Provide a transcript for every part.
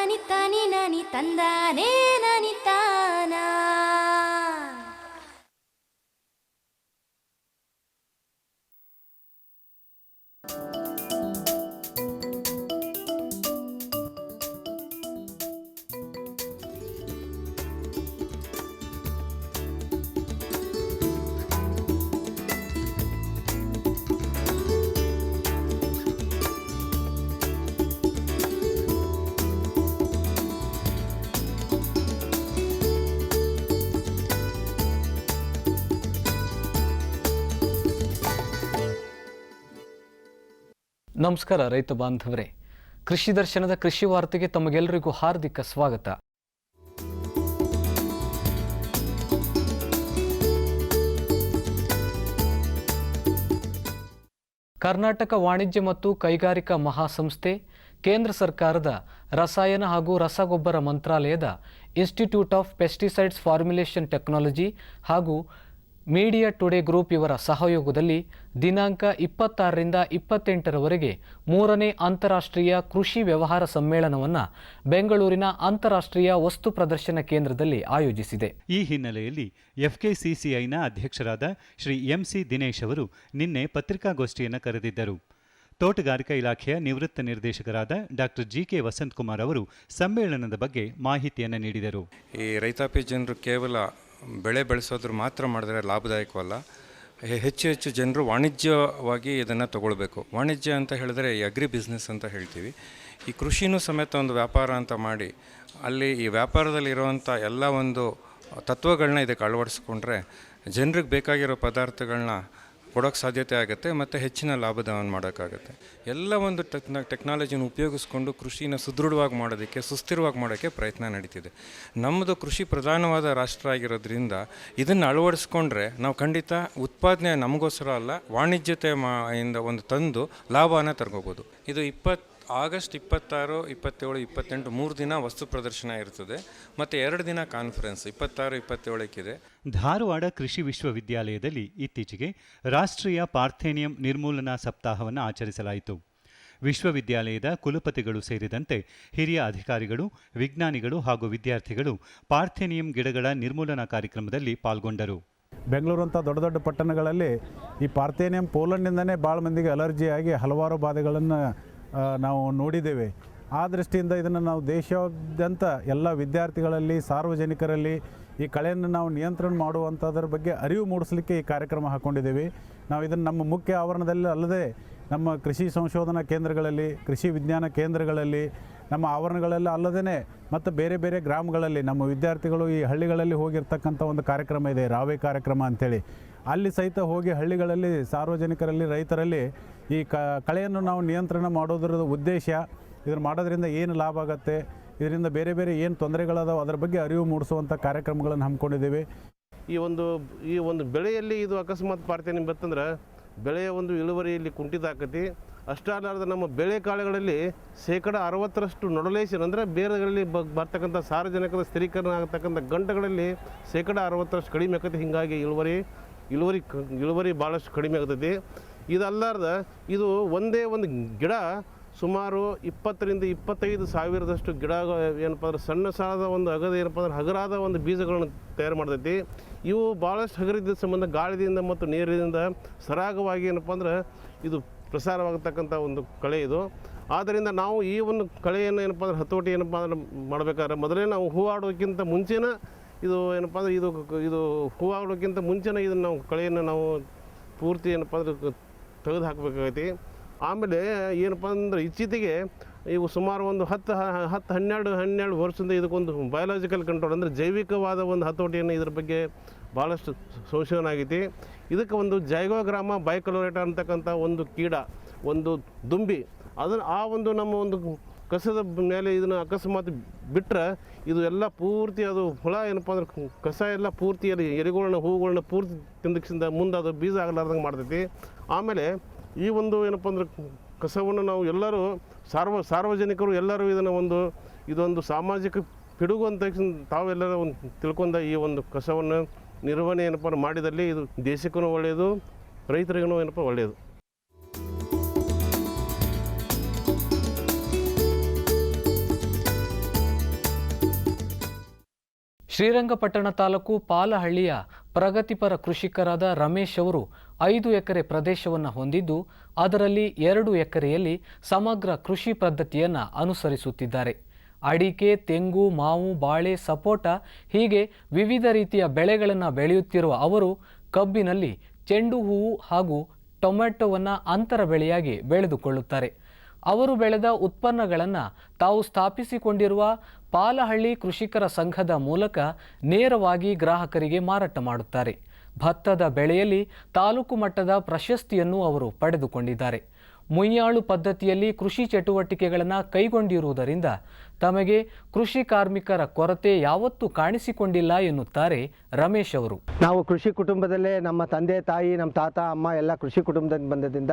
ನನಿ ತನಿ ನನಿ ತಂದಾನೇ ನನಿ ತಾನ. ನಮಸ್ಕಾರ ರೈತ ಬಾಂಧವರೇ, ಕೃಷಿ ದರ್ಶನದ ಕೃಷಿ ವಾರ್ತೆಗೆ ತಮಗೆಲ್ಲರಿಗೂ ಹಾರ್ದಿಕ ಸ್ವಾಗತ. ಕರ್ನಾಟಕ ವಾಣಿಜ್ಯ ಮತ್ತು ಕೈಗಾರಿಕಾ ಮಹಾಸಂಸ್ಥೆ, ಕೇಂದ್ರ ಸರ್ಕಾರದ ರಸಾಯನ ಹಾಗೂ ರಸಗೊಬ್ಬರ ಮಂತ್ರಾಲಯದ institute of pesticides formulation technology ಹಾಗೂ ಮೀಡಿಯಾ ಟುಡೇ ಗ್ರೂಪ್ ಇವರ ಸಹಯೋಗದಲ್ಲಿ ದಿನಾಂಕ 26ರಿಂದ 28ರವರೆಗೆ 3ನೇ ಅಂತಾರಾಷ್ಟ್ರೀಯ ಕೃಷಿ ವ್ಯವಹಾರ ಸಮ್ಮೇಳನವನ್ನು ಬೆಂಗಳೂರಿನ ಅಂತಾರಾಷ್ಟ್ರೀಯ ವಸ್ತು ಪ್ರದರ್ಶನ ಕೇಂದ್ರದಲ್ಲಿ ಆಯೋಜಿಸಿದೆ. ಈ ಹಿನ್ನೆಲೆಯಲ್ಲಿ FKCCIನ ಅಧ್ಯಕ್ಷರಾದ ಶ್ರೀ MC ದಿನೇಶ್ ಅವರು ನಿನ್ನೆ ಪತ್ರಿಕಾಗೋಷ್ಠಿಯನ್ನು ಕರೆದಿದ್ದರು. ತೋಟಗಾರಿಕಾ ಇಲಾಖೆಯ ನಿವೃತ್ತ ನಿರ್ದೇಶಕರಾದ ಡಾಕ್ಟರ್ GK ವಸಂತ್ ಕುಮಾರ್ ಅವರು ಸಮ್ಮೇಳನದ ಬಗ್ಗೆ ಮಾಹಿತಿಯನ್ನು ನೀಡಿದರು. ಈ ರೈತಾಪಿ ಜನರು ಕೇವಲ ಬೆಳೆ ಬೆಳೆಸೋದ್ರ ಮಾತ್ರ ಮಾಡಿದ್ರೆ ಲಾಭದಾಯಕವಲ್ಲ. ಹೆಚ್ಚು ಹೆಚ್ಚು ಜನರು ವಾಣಿಜ್ಯವಾಗಿ ಇದನ್ನು ತಗೊಳ್ಬೇಕು. ವಾಣಿಜ್ಯ ಅಂತ ಹೇಳಿದ್ರೆ ಈ ಅಗ್ರಿ ಬಿಸ್ನೆಸ್ ಅಂತ ಹೇಳ್ತೀವಿ. ಈ ಕೃಷಿನೂ ಸಮೇತ ಒಂದು ವ್ಯಾಪಾರ ಅಂತ ಮಾಡಿ ಅಲ್ಲಿ ಈ ವ್ಯಾಪಾರದಲ್ಲಿರುವಂಥ ಎಲ್ಲ ಒಂದು ತತ್ವಗಳನ್ನ ಇದಕ್ಕೆ ಅಳವಡಿಸ್ಕೊಂಡ್ರೆ ಜನರಿಗೆ ಬೇಕಾಗಿರೋ ಪದಾರ್ಥಗಳನ್ನ ಕೊಡೋಕ್ಕೆ ಸಾಧ್ಯತೆ ಆಗುತ್ತೆ ಮತ್ತು ಹೆಚ್ಚಿನ ಲಾಭದಾಯವನ್ನು ಮಾಡೋಕ್ಕಾಗುತ್ತೆ. ಎಲ್ಲ ಒಂದು ಟೆಕ್ನಾಲಜಿನ ಉಪಯೋಗಿಸ್ಕೊಂಡು ಕೃಷಿನ ಸುದೃಢವಾಗಿ ಮಾಡೋದಕ್ಕೆ, ಸುಸ್ಥಿರವಾಗಿ ಮಾಡೋಕ್ಕೆ ಪ್ರಯತ್ನ ನಡೀತಿದೆ. ನಮ್ಮದು ಕೃಷಿ ಪ್ರಧಾನವಾದ ರಾಷ್ಟ್ರ ಆಗಿರೋದ್ರಿಂದ ಇದನ್ನು ಅಳವಡಿಸ್ಕೊಂಡ್ರೆ ನಾವು ಖಂಡಿತ ಉತ್ಪಾದನೆ ನಮಗೋಸ್ಕರ ಅಲ್ಲ, ವಾಣಿಜ್ಯತೆ ಇಂದ ಒಂದು ತಂದು ಲಾಭನ ತರ್ಕೋಬೋದು. ಇದು ಆಗಸ್ಟ್ 26, 27, 28 3 ದಿನ ವಸ್ತು ಪ್ರದರ್ಶನ ಇರ್ತದೆ ಮತ್ತು 2 ದಿನ ಕಾನ್ಫರೆನ್ಸ್ 26, 27 ಧಾರವಾಡ ಕೃಷಿ ವಿಶ್ವವಿದ್ಯಾಲಯದಲ್ಲಿ ಇತ್ತೀಚೆಗೆ ರಾಷ್ಟ್ರೀಯ ಪಾರ್ಥೇನಿಯಂ ನಿರ್ಮೂಲನಾ ಸಪ್ತಾಹವನ್ನು ಆಚರಿಸಲಾಯಿತು. ವಿಶ್ವವಿದ್ಯಾಲಯದ ಕುಲಪತಿಗಳು ಸೇರಿದಂತೆ ಹಿರಿಯ ಅಧಿಕಾರಿಗಳು, ವಿಜ್ಞಾನಿಗಳು ಹಾಗೂ ವಿದ್ಯಾರ್ಥಿಗಳು ಪಾರ್ಥೇನಿಯಂ ಗಿಡಗಳ ನಿರ್ಮೂಲನಾ ಕಾರ್ಯಕ್ರಮದಲ್ಲಿ ಪಾಲ್ಗೊಂಡರು. ಬೆಂಗಳೂರು ಅಂತ ದೊಡ್ಡ ದೊಡ್ಡ ಪಟ್ಟಣಗಳಲ್ಲಿ ಈ ಪಾರ್ಥೇನಿಯಂ ಪೋಲನ್ನಿಂದನೇ ಭಾಳ ಮಂದಿಗೆ ಅಲರ್ಜಿಯಾಗಿ ಹಲವಾರು ಬಾಧೆಗಳನ್ನು ನಾವು ನೋಡಿದ್ದೇವೆ. ಆ ದೃಷ್ಟಿಯಿಂದ ಇದನ್ನು ನಾವು ದೇಶಾದ್ಯಂತ ಎಲ್ಲ ವಿದ್ಯಾರ್ಥಿಗಳಲ್ಲಿ, ಸಾರ್ವಜನಿಕರಲ್ಲಿ ಈ ಕಳೆಯನ್ನು ನಾವು ನಿಯಂತ್ರಣ ಮಾಡುವಂಥದ್ರ ಬಗ್ಗೆ ಅರಿವು ಮೂಡಿಸಲಿಕ್ಕೆ ಈ ಕಾರ್ಯಕ್ರಮ ಹಾಕ್ಕೊಂಡಿದ್ದೇವೆ. ನಾವು ಇದನ್ನು ನಮ್ಮ ಮುಖ್ಯ ಆವರಣದಲ್ಲಿ ಅಲ್ಲದೆ ನಮ್ಮ ಕೃಷಿ ಸಂಶೋಧನಾ ಕೇಂದ್ರಗಳಲ್ಲಿ, ಕೃಷಿ ವಿಜ್ಞಾನ ಕೇಂದ್ರಗಳಲ್ಲಿ, ನಮ್ಮ ಆವರಣಗಳೆಲ್ಲ ಅಲ್ಲದೇ ಮತ್ತು ಬೇರೆ ಬೇರೆ ಗ್ರಾಮಗಳಲ್ಲಿ ನಮ್ಮ ವಿದ್ಯಾರ್ಥಿಗಳು ಈ ಹಳ್ಳಿಗಳಲ್ಲಿ ಹೋಗಿರ್ತಕ್ಕಂಥ ಒಂದು ಕಾರ್ಯಕ್ರಮ ಇದೆ, ರಾವೆ ಕಾರ್ಯಕ್ರಮ ಅಂಥೇಳಿ. ಅಲ್ಲಿ ಸಹಿತ ಹೋಗಿ ಹಳ್ಳಿಗಳಲ್ಲಿ ಸಾರ್ವಜನಿಕರಲ್ಲಿ, ರೈತರಲ್ಲಿ ಈ ಕಳೆಯನ್ನು ನಾವು ನಿಯಂತ್ರಣ ಮಾಡೋದ್ರ ಉದ್ದೇಶ, ಇದನ್ನು ಮಾಡೋದ್ರಿಂದ ಏನು ಲಾಭ ಆಗುತ್ತೆ, ಇದರಿಂದ ಬೇರೆ ಬೇರೆ ಏನು ತೊಂದರೆಗಳದಾವೆ ಅದರ ಬಗ್ಗೆ ಅರಿವು ಮೂಡಿಸುವಂಥ ಕಾರ್ಯಕ್ರಮಗಳನ್ನು ಹಮ್ಮಿಕೊಂಡಿದ್ದೇವೆ. ಈ ಒಂದು ಬೆಳೆಯಲ್ಲಿ ಇದು ಅಕಸ್ಮಾತ್ ಪಾರ್ಥೇನಿಯಂ ಬರ್ತಂದ್ರೆ ಬೆಳೆಯ ಒಂದು ಇಳುವರಿಯಲ್ಲಿ ಕುಂಠಿತ ಆಕತಿ. ಅಷ್ಟಾಲಾರದ ನಮ್ಮ ಬೇಳೆ ಕಾಳುಗಳಲ್ಲಿ 60% ನೊಡಲೇಷನ್ ಅಂದರೆ ಬೇರೆಗಳಲ್ಲಿ ಬರ್ತಕ್ಕಂಥ ಸಾರ್ವಜನಿಕದ ಸ್ಥಿರೀಕರಣ ಆಗತಕ್ಕಂಥ ಗಂಟೆಗಳಲ್ಲಿ 60% ಕಡಿಮೆ ಆಕತಿ. ಹೀಗಾಗಿ ಇಳುವರಿ ಭಾಳಷ್ಟು ಕಡಿಮೆ ಆಗ್ತೈತಿ. ಇದಲ್ಲಾರ್ದ ಇದು ಒಂದೇ ಒಂದು ಗಿಡ ಸುಮಾರು 20ರಿಂದ 25 ಸಾವಿರದಷ್ಟು ಗಿಡ ಏನಪ್ಪ ಅಂದ್ರೆ ಸಣ್ಣ ಸಾಲದ ಒಂದು ಹಗರಾದ ಒಂದು ಬೀಜಗಳನ್ನು ತಯಾರು ಮಾಡ್ತೈತಿ. ಇವು ಭಾಳಷ್ಟು ಹಗರಿದ್ದ ಸಂಬಂಧ ಗಾಳಿಯಿಂದ ಮತ್ತು ನೀರಿನಿಂದ ಸರಾಗವಾಗಿ ಏನಪ್ಪ ಅಂದ್ರೆ ಇದು ಪ್ರಸಾರವಾಗತಕ್ಕಂಥ ಒಂದು ಕಳೆ ಇದು. ಆದ್ದರಿಂದ ನಾವು ಈ ಒಂದು ಕಳೆಯನ್ನು ಏನಪ್ಪ ಅಂದ್ರೆ ಹತೋಟಿ ಏನಪ್ಪ ಅಂದ್ರೆ ಮಾಡಬೇಕಾದ್ರೆ ಮೊದಲೇ ನಾವು ಹೂವಾಡೋಕ್ಕಿಂತ ಮುಂಚೆನ ಇದು ಏನಪ್ಪ ಅಂದ್ರೆ ಇದು ಹೂವಾಡೋಕ್ಕಿಂತ ಮುಂಚೆನೇ ಇದನ್ನು ನಾವು ಕಳೆಯನ್ನು ನಾವು ಪೂರ್ತಿ ಏನಪ್ಪ ಅಂದ್ರೆ ತೆಗೆದು ಹಾಕಬೇಕಾಗೈತಿ. ಆಮೇಲೆ ಏನಪ್ಪ ಅಂದ್ರೆ ಇತ್ತೀಚೆಗೆ ಇವು ಸುಮಾರು ಒಂದು 10-12 ವರ್ಷದಿಂದ ಇದಕ್ಕೊಂದು ಬಯೋಲಾಜಿಕಲ್ ಕಂಟ್ರೋಲ್ ಅಂದರೆ ಜೈವಿಕವಾದ ಒಂದು ಹತೋಟಿಯನ್ನು ಇದ್ರ ಬಗ್ಗೆ ಭಾಳಷ್ಟು ಸಂಶೋಧನೆ ಆಗೈತಿ. ಇದಕ್ಕೆ ಒಂದು ಜೈಗೋಗ್ರಾಮ ಬೈಕಲೋರೇಟ ಅಂತಕ್ಕಂಥ ಒಂದು ಕೀಡ, ಒಂದು ದುಂಬಿ, ಅದನ್ನು ಆ ಒಂದು ನಮ್ಮ ಒಂದು ಕಸದ ಮೇಲೆ ಇದನ್ನು ಅಕಸ್ಮಾತ್ ಬಿಟ್ಟರೆ ಇದು ಎಲ್ಲ ಪೂರ್ತಿ ಅದು ಹುಳ ಏನಪ್ಪ ಅಂದ್ರೆ ಕಸ ಎಲ್ಲ ಪೂರ್ತಿ ಎಲೆಗಳನ್ನ ಹೂವುಗಳನ್ನ ಪೂರ್ತಿ ತಿಂದಕ್ಕಿಂತ ಮುಂದೆ ಅದು ಬೀಜ ಆಗಲಾರ್ದಂಗೆ ಮಾಡ್ತೈತಿ. ಆಮೇಲೆ ಈ ಒಂದು ಏನಪ್ಪ ಅಂದ್ರೆ ಕಸವನ್ನು ನಾವು ಎಲ್ಲರೂ ಸಾರ್ವಜನಿಕರು ಎಲ್ಲರೂ ಇದೊಂದು ಸಾಮಾಜಿಕ ಪಿಡುಗು ಅಂತ ತಾವೆಲ್ಲರೂ ಒಂದು ತಿಳ್ಕೊಂಡ ಈ ಒಂದು ಕಸವನ್ನು ನಿರ್ವಹಣೆ ಏನಪ್ಪ ಮಾಡಿದಲ್ಲಿ ಇದು ದೇಶಕ್ಕೂ ಒಳ್ಳೆಯದು, ರೈತರಿಗೂ ಏನಪ್ಪ ಒಳ್ಳೆಯದು. ಶ್ರೀರಂಗಪಟ್ಟಣ ತಾಲೂಕು ಪಾಲಹಳ್ಳಿಯ ಪ್ರಗತಿಪರ ಕೃಷಿಕರಾದ ರಮೇಶ್ ಅವರು 5 ಎಕರೆ ಪ್ರದೇಶವನ್ನು ಹೊಂದಿದ್ದು ಅದರಲ್ಲಿ 2 ಎಕರೆಯಲ್ಲಿ ಸಮಗ್ರ ಕೃಷಿ ಪದ್ಧತಿಯನ್ನು ಅನುಸರಿಸುತ್ತಿದ್ದಾರೆ. ಅಡಿಕೆ, ತೆಂಗು, ಮಾವು, ಬಾಳೆ, ಸಪೋಟ ಹೀಗೆ ವಿವಿಧ ರೀತಿಯ ಬೆಳೆಗಳನ್ನು ಬೆಳೆಯುತ್ತಿರುವ ಅವರು ಕಬ್ಬಿನಲ್ಲಿ ಚೆಂಡು ಹೂವು ಹಾಗೂ ಟೊಮೆಟೊವನ್ನು ಅಂತರ ಬೆಳೆಯಾಗಿ ಬೆಳೆದುಕೊಳ್ಳುತ್ತಾರೆ. ಅವರು ಬೆಳೆದ ಉತ್ಪನ್ನಗಳನ್ನು ತಾವು ಸ್ಥಾಪಿಸಿಕೊಂಡಿರುವ ಪಾಲಹಳ್ಳಿ ಕೃಷಿಕರ ಸಂಘದ ಮೂಲಕ ನೇರವಾಗಿ ಗ್ರಾಹಕರಿಗೆ ಮಾರಾಟ ಮಾಡುತ್ತಾರೆ. ಭತ್ತದ ಬೆಳೆಯಲ್ಲಿ ತಾಲೂಕು ಮಟ್ಟದ ಪ್ರಶಸ್ತಿಯನ್ನು ಅವರು ಪಡೆದುಕೊಂಡಿದ್ದಾರೆ. ಮುಯ್ಯಾಳು ಪದ್ಧತಿಯಲ್ಲಿ ಕೃಷಿ ಚಟುವಟಿಕೆಗಳನ್ನು ಕೈಗೊಂಡಿರುವುದರಿಂದ ತಮಗೆ ಕೃಷಿ ಕಾರ್ಮಿಕರ ಕೊರತೆ ಯಾವತ್ತೂ ಕಾಣಿಸಿಕೊಂಡಿಲ್ಲ ಎನ್ನುತ್ತಾರೆ ರಮೇಶ್ ಅವರು. ನಾವು ಕೃಷಿ ಕುಟುಂಬದಲ್ಲೇ ನಮ್ಮ ತಂದೆ ತಾಯಿ, ನಮ್ಮ ತಾತ, ಅಮ್ಮ ಎಲ್ಲ ಕೃಷಿ ಕುಟುಂಬದಿಂದ ಬಂದದಿಂದ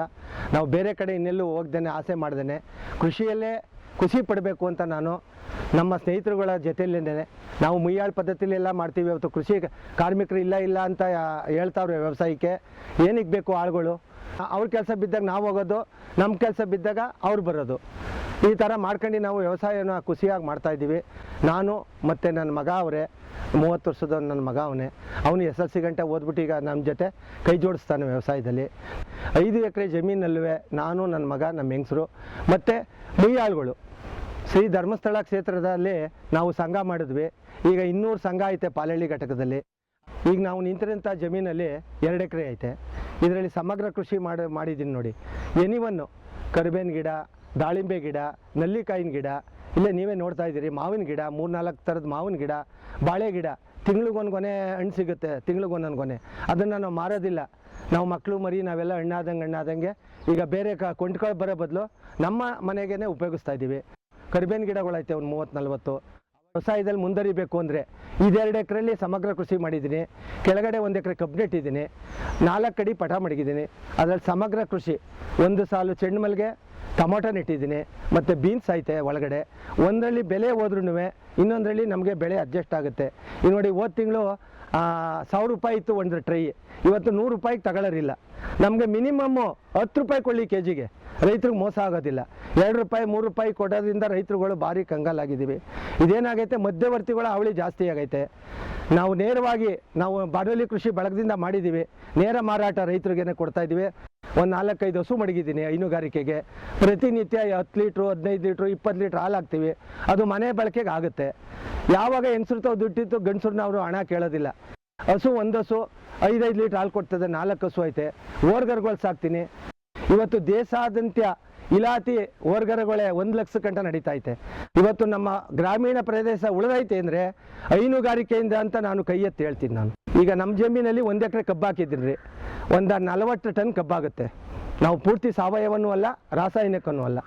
ನಾವು ಬೇರೆ ಕಡೆ ಇನ್ನೆಲ್ಲೂ ಹೋಗ್ದೇನೆ, ಆಸೆ ಮಾಡ್ದೇನೆ ಕೃಷಿಯಲ್ಲೇ ಖುಷಿ ಪಡಬೇಕು ಅಂತ ನಾನು ನಮ್ಮ ಸ್ನೇಹಿತರುಗಳ ಜೊತೆಯಲ್ಲೇ ನಾವು ಮುಯ್ಯಾಳು ಪದ್ಧತಿಯಲ್ಲೆಲ್ಲ ಮಾಡ್ತೀವಿ. ಇವತ್ತು ಕೃಷಿ ಕಾರ್ಮಿಕರು ಇಲ್ಲ ಅಂತ ಹೇಳ್ತಾವ್ರೆ. ವ್ಯವಸಾಯಕ್ಕೆ ಏನಕ್ಕೆ ಬೇಕು ಆಳುಗಳು? ಅವ್ರ ಕೆಲಸ ಬಿದ್ದಾಗ ನಾವು ಹೋಗೋದು, ನಮ್ಮ ಕೆಲಸ ಬಿದ್ದಾಗ ಅವ್ರು ಬರೋದು. ಈ ಥರ ಮಾಡ್ಕೊಂಡು ನಾವು ವ್ಯವಸಾಯನ ಖುಷಿಯಾಗಿ ಮಾಡ್ತಾಯಿದ್ದೀವಿ. ನಾನು ಮತ್ತು ನನ್ನ ಮಗ ಅವರೇ, 30 ವರ್ಷದ ನನ್ನ ಮಗ ಅವನು SLC ಗಂಟೆ ಓದ್ಬಿಟ್ಟು ಈಗ ನಮ್ಮ ಜೊತೆ ಕೈ ಜೋಡಿಸ್ತಾನೆ ವ್ಯವಸಾಯದಲ್ಲಿ. 5 ಎಕರೆ ಜಮೀನಲ್ಲೂ ನಾನು, ನನ್ನ ಮಗ, ನಮ್ಮ ಹೆಂಗಸರು ಮತ್ತು ಮುಯ್ಯಾಳುಗಳು ಶ್ರೀ ಧರ್ಮಸ್ಥಳ ಕ್ಷೇತ್ರದಲ್ಲಿ ನಾವು ಸಂಘ ಮಾಡಿದ್ವಿ. ಈಗ 200 ಸಂಘ ಐತೆ ಪಾಲಹಳ್ಳಿ ಘಟಕದಲ್ಲಿ. ಈಗ ನಾವು ನಿಂತಿರೋಂಥ ಜಮೀನಲ್ಲಿ 2 ಎಕರೆ ಐತೆ. ಇದರಲ್ಲಿ ಸಮಗ್ರ ಕೃಷಿ ಮಾಡಿದ್ದೀನಿ ನೋಡಿ. ಎನಿವನ್ನು ಕರಿಬೇವಿನ ಗಿಡ, ದಾಳಿಂಬೆ ಗಿಡ, ನಲ್ಲಿಕಾಯಿನ ಗಿಡ, ಇಲ್ಲೇ ನೀವೇ ನೋಡ್ತಾ ಇದ್ದೀರಿ. ಮಾವಿನ ಗಿಡ, 3-4 ಥರದ ಮಾವಿನ ಗಿಡ, ಬಾಳೆ ಗಿಡ. ತಿಂಗಳಿಗೊಂದು ಗೊನೆ ಹಣ್ಣು ಸಿಗುತ್ತೆ, ತಿಂಗಳಿಗೊಂದೊಂದು ಗೊನೆ. ಅದನ್ನು ನಾವು ಮಾರೋದಿಲ್ಲ. ನಾವು ಮಕ್ಕಳು ಮರಿ ನಾವೆಲ್ಲ ಹಣ್ಣಾದಂಗೆ ಈಗ ಬೇರೆ ಕೊಂಡ್ಕೊಂಡು ಬರೋ ಬದಲು ನಮ್ಮ ಮನೆಗೇ ಉಪಯೋಗಿಸ್ತಾ ಇದ್ದೀವಿ. ಕರಿಬೇವಿನ ಗಿಡಗಳೈತೆ ಒಂದು 30-40. ವ್ಯವಸಾಯದಲ್ಲಿ ಮುಂದರಿಬೇಕು ಅಂದರೆ ಇದು 2 ಎಕರೆಯಲ್ಲಿ ಸಮಗ್ರ ಕೃಷಿ ಮಾಡಿದ್ದೀನಿ. ಕೆಳಗಡೆ 1 ಎಕರೆ ಕಬ್ಬು ನೆಟ್ಟಿದ್ದೀನಿ, 4 ಅಡಿ ಪಟ ಮಡಗಿದ್ದೀನಿ. ಅದರಲ್ಲಿ ಸಮಗ್ರ ಕೃಷಿ. 1 ಸಾಲು ಚೆಂಡು ಮಲ್ಲಿಗೆ, ಟೊಮೊಟೊ ನೆಟ್ಟಿದ್ದೀನಿ ಮತ್ತು ಬೀನ್ಸ್ ಐತೆ ಒಳಗಡೆ. ಒಂದರಲ್ಲಿ ಬೆಲೆ ಹೋದ್ರೂ ಇನ್ನೊಂದರಲ್ಲಿ ನಮಗೆ ಬೆಳೆ ಅಡ್ಜಸ್ಟ್ ಆಗುತ್ತೆ. ಈಗ ನೋಡಿ, ಹೋದ ತಿಂಗಳು 1000 ರೂಪಾಯಿ ಇತ್ತು ಒಂದು ಟ್ರೈ, ಇವತ್ತು 100 ರೂಪಾಯಿಗೆ ತಗೊಳ್ಳೋರಿಲ್ಲ. ನಮಗೆ ಮಿನಿಮಮ್ಮು 10 ರೂಪಾಯಿ ಕೊಳ್ಳಿ ಕೆಜಿಗೆ. ರೈತರಿಗೆ ಮೋಸ ಆಗೋದಿಲ್ಲ. 2 ರೂಪಾಯಿ 3 ರೂಪಾಯಿ ಕೊಡೋದ್ರಿಂದ ರೈತರುಗಳು ಭಾರಿ ಕಂಗಾಲಾಗಿದ್ದೀವಿ. ಇದೇನಾಗೈತೆ, ಮಧ್ಯವರ್ತಿಗಳ ಅವಳಿ ಜಾಸ್ತಿ ಆಗೈತೆ. ನಾವು ನೇರವಾಗಿ ನಾವು ಬಾಡಲಿ ಕೃಷಿ ಬಳಗದಿಂದ ಮಾಡಿದ್ದೀವಿ. ನೇರ ಮಾರಾಟ ರೈತರಿಗೇನೆ ಕೊಡ್ತಾ ಇದ್ದೀವಿ. ಒಂದು 4-5 ಹಸು ಮಡಗಿದ್ದೀನಿ ಹೈನುಗಾರಿಕೆಗೆ. ಪ್ರತಿನಿತ್ಯ 10 ಲೀಟ್ರು, 15 ಲೀಟ್ರು, 20 ಲೀಟ್ರ್ ಹಾಲು ಹಾಕ್ತೀವಿ. ಅದು ಮನೆ ಬಳಕೆಗೆ ಆಗುತ್ತೆ. ಯಾವಾಗ ಹೆಂಗಸ್ರು ತಾವು ದುಡ್ಡಿತ್ತು, ಗಂಡಸ್ರನ್ನ ಅವರು ಹಣ ಕೇಳೋದಿಲ್ಲ. ಹಸು, ಒಂದು ಹಸು 5-5 ಲೀಟ್ರ್ ಹಾಲು ಕೊಡ್ತದೆ. 4 ಹಸು ಐತೆ. ಓರ್ಗರ್ಗಳು ಸಾಕ್ತೀನಿ. ಇವತ್ತು ದೇಶಾದ್ಯಂತ ಇಲಾತಿ ಓರ್ಗರಗಳೇ 1 ಲಕ್ಷ ಗಂಟ ನಡೀತಾ ಐತೆ. ಇವತ್ತು ನಮ್ಮ ಗ್ರಾಮೀಣ ಪ್ರದೇಶ ಉಳಿದೈತೆ ಅಂದರೆ ಹೈನುಗಾರಿಕೆಯಿಂದ ಅಂತ ನಾನು ಕೈ ಎತ್ತಿ ಹೇಳ್ತೀನಿ. ನಾನು ಈಗ ನಮ್ಮ ಜಮೀನಲ್ಲಿ 1 ಎಕರೆ ಕಬ್ಬು ಹಾಕಿದ್ದೀನಿ ರೀ. ಒಂದು 40 ಟನ್ ಕಬ್ಬಾಗುತ್ತೆ. ನಾವು ಪೂರ್ತಿ ಸಾವಯವನ್ನೂ ಅಲ್ಲ, ರಾಸಾಯನಿಕನೂ ಅಲ್ಲ.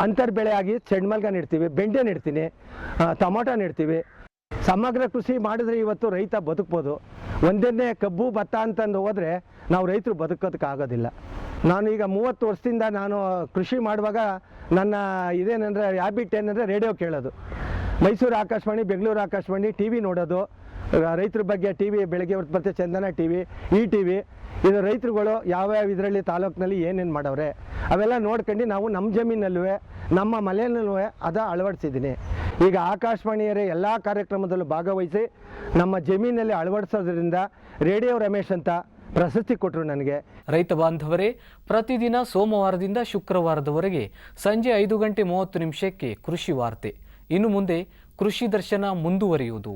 ಅಂತರ್ ಬೆಳೆಯಾಗಿ ಚೆಂಡ್ಮಲ್ಗ ನೆಡ್ತೀವಿ, ಬೆಂಡೆ ನೆಡ್ತೀನಿ, ಟೊಮೊಟೊ ನೆಡ್ತೀವಿ. ಸಮಗ್ರ ಕೃಷಿ ಮಾಡಿದ್ರೆ ಇವತ್ತು ರೈತ ಬದುಕ್ಬೋದು. ಒಂದನ್ನೇ ಕಬ್ಬು ಭತ್ತ ಅಂತಂದು ಹೋದರೆ ನಾವು ರೈತರು ಬದುಕೋದಕ್ಕಾಗೋದಿಲ್ಲ. ನಾನು ಈಗ 30 ವರ್ಷದಿಂದ ನಾನು ಕೃಷಿ ಮಾಡುವಾಗ ನನ್ನ ಇದೇನೆಂದರೆ ಹ್ಯಾಬಿಟ್ ಏನಂದರೆ ರೇಡಿಯೋ ಕೇಳೋದು. ಮೈಸೂರು ಆಕಾಶವಾಣಿ, ಬೆಂಗಳೂರು ಆಕಾಶವಾಣಿ, ಟಿ ವಿ ನೋಡೋದು. ರೈತರ ಬಗ್ಗೆ ಟಿ ವಿ ಬೆಳಗ್ಗೆ ಹೊತ್ತು ಬರುತ್ತೆ, ಚಂದನ ಟಿ ವಿ, ETV. ಇದು ರೈತರುಗಳು ಯಾವ್ಯಾವ ಇದರಲ್ಲಿ ತಾಲೂಕಿನಲ್ಲಿ ಏನೇನು ಮಾಡವ್ರೆ ಅವೆಲ್ಲ ನೋಡ್ಕೊಂಡು ನಾವು ನಮ್ಮ ಜಮೀನಲ್ಲೂ ನಮ್ಮ ಮನೆಯಲ್ಲೂ ಅದು ಅಳವಡಿಸಿದ್ದೀನಿ. ಈಗ ಆಕಾಶವಾಣಿಯರೇ ಎಲ್ಲ ಕಾರ್ಯಕ್ರಮದಲ್ಲೂ ಭಾಗವಹಿಸಿ ನಮ್ಮ ಜಮೀನಲ್ಲಿ ಅಳವಡಿಸೋದ್ರಿಂದ ರೇಡಿಯೋ ರಮೇಶ್ ಅಂತ ಪ್ರಶಸ್ತಿ ಕೊಟ್ಟರು ನನಗೆ. ರೈತ ಬಾಂಧವರೇ, ಪ್ರತಿದಿನ ಸೋಮವಾರದಿಂದ ಶುಕ್ರವಾರದವರೆಗೆ ಸಂಜೆ 5:30 ಕೃಷಿ ವಾರ್ತೆ. ಇನ್ನು ಮುಂದೆ ಕೃಷಿ ದರ್ಶನ ಮುಂದುವರಿಯುವುದು.